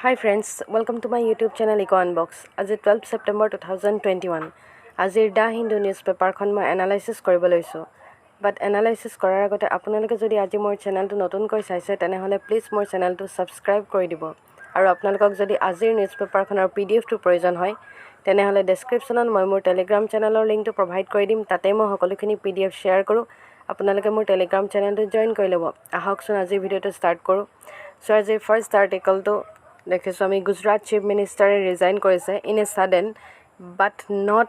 Hi friends, welcome to my YouTube channel Eco Unbox. আজি 12 September 2021. আজিৰ দা Hindu news পেপাৰখন মই এনালাইচিছ কৰিব লৈছোঁ। বাট এনালাইচিছ কৰাৰ আগতে আপোনালোকে যদি আজি মোৰ চেনেলটো নতুনকৈ চাইছে তেনেহ'লে প্লিজ মোৰ চেনেলটো ছাবস্ক্ৰাইব কৰি দিব। আৰু আপোনালোকক যদি আজিৰ নিউজ পেপাৰখনৰ PDF-টো প্ৰয়োজন হয় তেনেহ'লে ডেছক্ৰিপশ্যনত মই মোৰ টেলিগ্ৰাম চেনেলৰ লিংকটো প্ৰভাইড কৰি দিম। তাতে মই সকলোখিনি PDF শ্বেয়াৰ কৰোঁ। আপোনালোকে মোৰ টেলিগ্ৰাম চেনেলটো জইন কৰি ল'ব। আহকচোন আজিৰ ভিডিঅ'টো ষ্টাৰ্ট কৰোঁ। চ' আজিৰ ফাৰ্ষ্ট আৰ্টিকলটো দেখিছোঁ আমি গুজৰাট চিফ মিনিষ্টাৰে ৰিজাইন কৰিছে in a sudden but not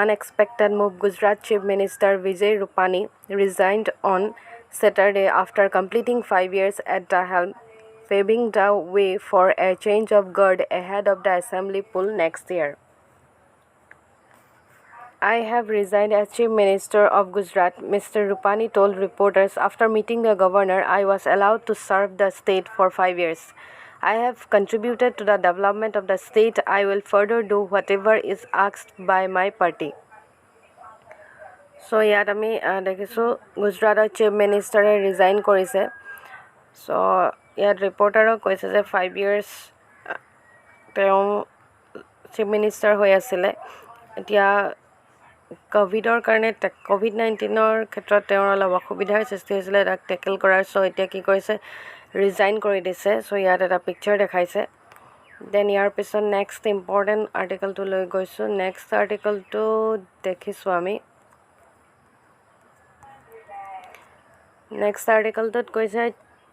unexpected move. Gujarat chief minister Vijay Rupani resigned on Saturday after completing 5 years at the helm, paving the way for a change of guard ahead of the assembly poll next year. I have resigned as Chief Minister of Gujarat, Mr. Rupani told reporters after meeting the governor. I was allowed to serve the state for 5 years. I have contributed to the development of the state. I will further do whatever is asked by my party. So ইয়াত আমি দেখিছোঁ গুজৰাটৰ chief মিনিষ্টাৰে resign কৰিছে। চ' ইয়াত ৰিপৰ্টাৰক কৈছে যে 5 years তেওঁ চিফ মিনিষ্টাৰ হৈ আছিলে। এতিয়া ক'ভিডৰ কাৰণে COVID-19ৰ ক্ষেত্ৰত তেওঁৰ অলপ অসুবিধাৰ সৃষ্টি হৈছিলে তাক টেকেল কৰাৰ। চ' এতিয়া কি কৰিছে ৰিজাইন কৰি দিছে। চ' ইয়াত এটা পিকচাৰ দেখাইছে। দেন ইয়াৰ পিছত নেক্সট ইম্পৰ্টেণ্ট আৰ্টিকলটো লৈ গৈছোঁ। নেক্সট আৰ্টিকলটো দেখিছোঁ আমি। নেক্সট আৰ্টিকলটোত কৈছে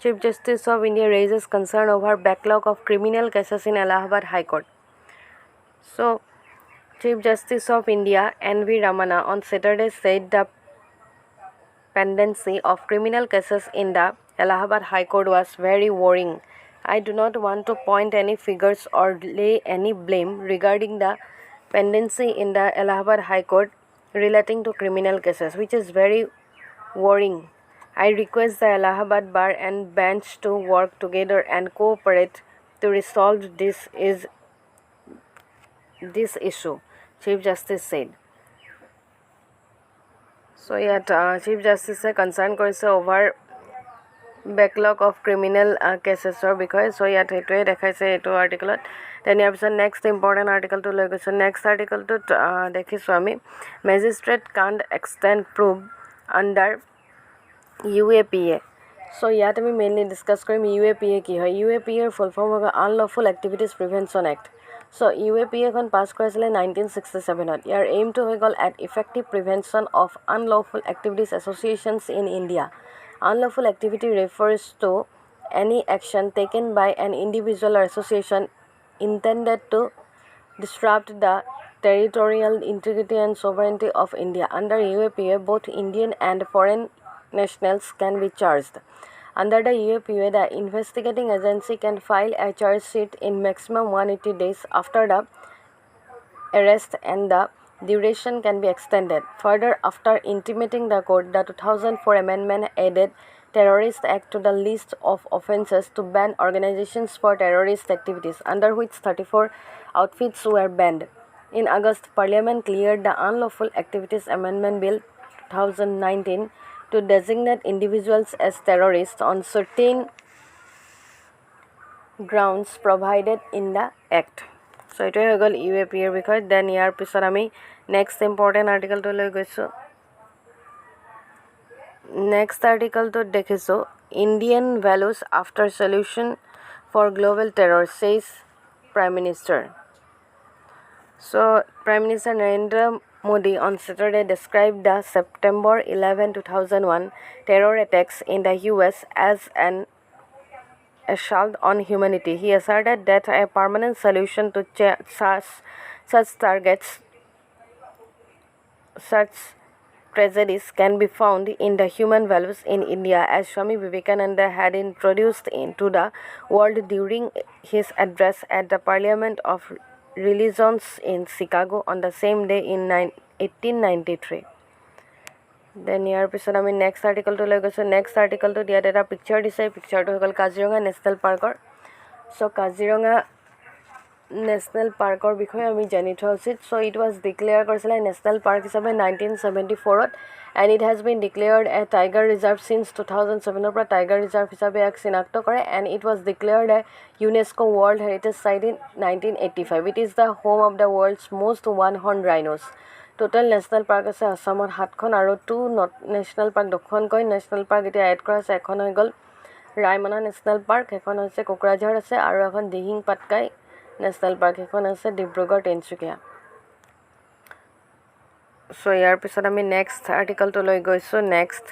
chief justice of India raises concern over backlog of criminal cases in Allahabad high court. So' Chief Justice of India N.V. Ramana on Saturday said the pendency of criminal cases in the Allahabad High Court was very worrying. I do not want to point any figures or lay any blame regarding the pendency in the Allahabad High Court relating to criminal cases, which is very worrying. I request the Allahabad Bar and bench to work together and cooperate to resolve this issue, Chief Justice said. So ইয়াত chief জাষ্টিছে concerned কৰিছে over backlog of criminal কেছেছৰ বিষয়ে। চ' ইয়াত সেইটোৱে দেখাইছে এইটো আৰ্টিকলত। Then ইয়াৰ পিছত next important আৰ্টিকলটো লৈ গৈছোঁ। নেক্সট আৰ্টিকলটোত দেখিছোঁ আমি magistrate can't extend prove under UAPA। চ' ইয়াত আমি মেইনলি ডিছকাছ কৰিম UAPA কি হয়। UAPAৰ ফুল ফৰ্ম হ'ব আনলফুল এক্টিভিটিজ প্ৰিভেনশ্যন এক্ট। চ' UAPAখন পাছ কৰাইছিলে 1967ত। ইয়াৰ এইমটো হৈ গ'ল at effective prevention of unlawful activities associations in India. Unlawful activity refers to any action taken by an individual or association intended to disrupt the territorial integrity and sovereignty of India. Under UAPA, both Indian and foreign nationals can be charged. Under the UAPA, the investigating agency can file a charge sheet in maximum 180 days after the arrest, and the duration can be extended further after intimating the court. The 2004 amendment added Terrorist Act to the list of offences to ban organizations for terrorist activities, under which 34 outfits were banned. In August, Parliament cleared the Unlawful Activities Amendment Bill 2019 to designate individuals as terrorists on certain grounds provided in the Act. চ' এইটোৱে হৈ গ'ল UAPAৰ বিষয়ে। Then ইয়াৰ পিছত আমি next important আৰ্টিকলটো লৈ গৈছোঁ। Next আৰ্টিকলটোত দেখিছোঁ Indian values after solution for global terror says prime minister. So' prime minister Narendra Modi on Saturday described the September 11, 2001 terror attacks in the US as an assault on humanity. He asserted that a permanent solution to such tragedies can be found in the human values in India, as Swami Vivekananda had introduced into the world during his address at the Parliament of Religions in Chicago on the same day in 1893. Then ইয়াৰ পিছত আমি next আৰ্টিকলটো লৈ গৈছোঁ। Next আৰ্টিকলটোত ইয়াত এটা picture দিছে। পিকচাৰটো হৈ গ'ল Kaziranga national পাৰ্কৰ। চ' কাজিৰঙা নেশ্যনেল পাৰ্কৰ বিষয়ে আমি জানি থোৱা উচিত চ' ইট ৱাজ ডিক্লেয়াৰ কৰিছিলে নেশ্যনেল পাৰ্ক হিচাপে 1974ত and it has been declared a tiger reserve since 2007ৰ পৰা টাইগাৰ ৰিজাৰ্ভ হিচাপে ইয়াক চিনাক্ত কৰে and it was declared a UNESCO world heritage site in 1985 it is the home of the world's most one horn rhinos total national park আছে আছামত 7খন আৰু 2 নেশ্যনেল পাৰ্ক 2খনকৈ নেশ্যনেল পাৰ্ক এতিয়া এড কৰা আছে এখন হৈ গ'ল ৰায়মনা নেশ্যনেল পাৰ্ক এখন হৈছে কোকৰাঝাৰ আছে আৰু এখন দিহিং পাটকাই নেশ্যনেল পাৰ্ক এখন আছে ডিব্ৰুগড় তিনিচুকীয়া চ' ইয়াৰ পিছত আমি নেক্সট আৰ্টিকলটো লৈ গৈছোঁ নেক্সট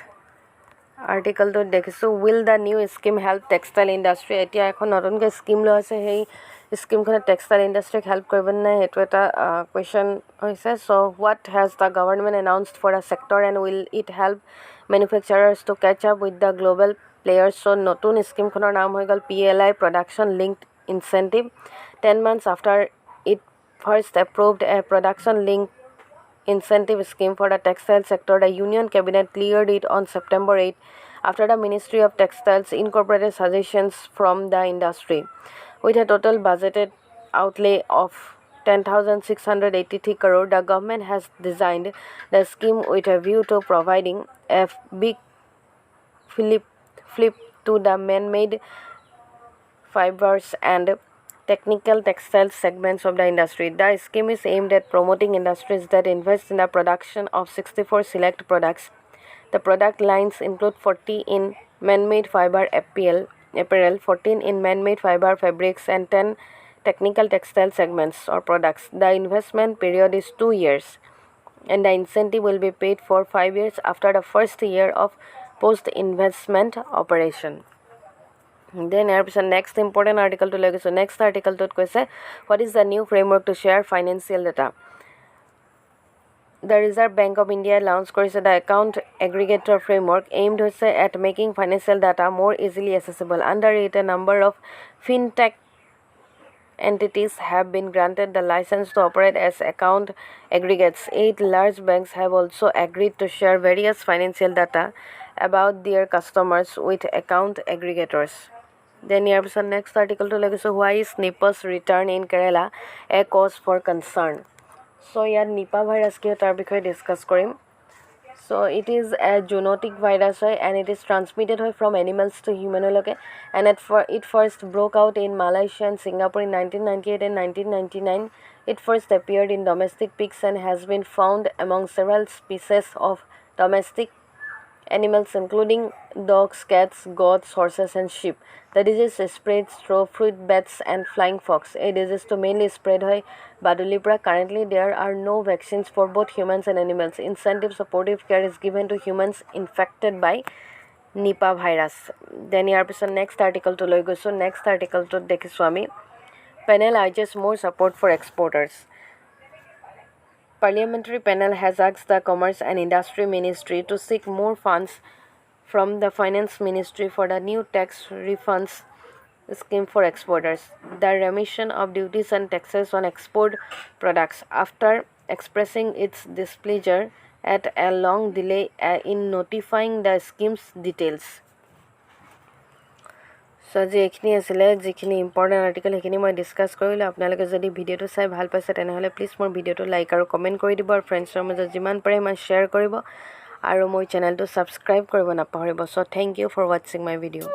আৰ্টিকলটোত দেখিছোঁ will the new scheme help textile industry এতিয়া এখন নতুনকৈ স্কিম লোৱা হৈছে সেই স্কিমখনে টেক্সটাইল ইণ্ডাষ্ট্ৰিক হেল্প কৰিব নাই সেইটো এটা কুৱেশ্যন হৈছে so' what has the government announced for the sector and will it help manufacturers to catch up with the global players so' নতুন স্কিমখনৰ নাম হৈ গ'ল PLI production linked incentive 10 months after it first approved a production linked incentive scheme for the textile sector, the Union Cabinet cleared it on September 8 after the Ministry of Textiles incorporated suggestions from the industry. With a total budgeted outlay of 10,683 crore, the government has designed the scheme with a view to providing a big flip to the man-made fibers and technical textile segments of the industry. The scheme is aimed at promoting industries that invest in the production of 64 select products. The product lines include 40 in man-made fiber apparel, 14 in man-made fiber fabrics, and 10 technical textile segments or products. The investment period is 2 years, and the incentive will be paid for 5 years after the first year of post-investment operation. Then next important article to log. So next article to question what is the new framework to share financial data. The Reserve Bank of India launched the account aggregator framework aimed at making financial data more easily accessible. Under it, a number of fintech entities have been granted the license to operate as account aggregates. 8 large banks have also agreed to share various financial data about their customers with account aggregators. Then here next article to like so why is Nipah's return in Kerala a cause for concern. So here Nipah virus ki tar bikhoye discuss korim. So it is a zoonotic virus and it is transmitted from animals to human and it first broke out in Malaysia and Singapore in 1998 and 1999. It first appeared in domestic pigs and has been found among several species of domestic animals including dogs, cats, goats, horses and sheep. The disease spreads through fruit bats and flying fox. A disease to mainly spread by Badulipra. Currently there are no vaccines for both humans and animals. Incentive supportive care is given to humans infected by Nipah virus. Then here next article to logo. So next article to Dekiswami. Panel urges more support for exporters. Parliamentary panel has asked the Commerce and Industry Ministry to seek more funds from the Finance Ministry for the new tax refunds scheme for exporters. The remission of duties and taxes on export products after expressing its displeasure at a long delay in notifying the scheme's details. So আজি এইখিনি আছিলে যিখিনি important article সেইখিনি মই discuss কৰিলোঁ আপোনালোকে যদি ভিডিঅ'টো চাই ভাল পাইছে তেনেহ'লে প্লিজ মোৰ ভিডিঅ'টো লাইক আৰু কমেণ্ট কৰি দিব আৰু ফ্ৰেণ্ডছৰ মাজত যিমান পাৰে ইমান শ্বেয়াৰ কৰিব আৰু মোৰ চেনেলটো ছাবস্ক্ৰাইব কৰিব নাপাহৰিব চ' থেংক ইউ ফৰ ৱাচিং মাই ভিডিঅ'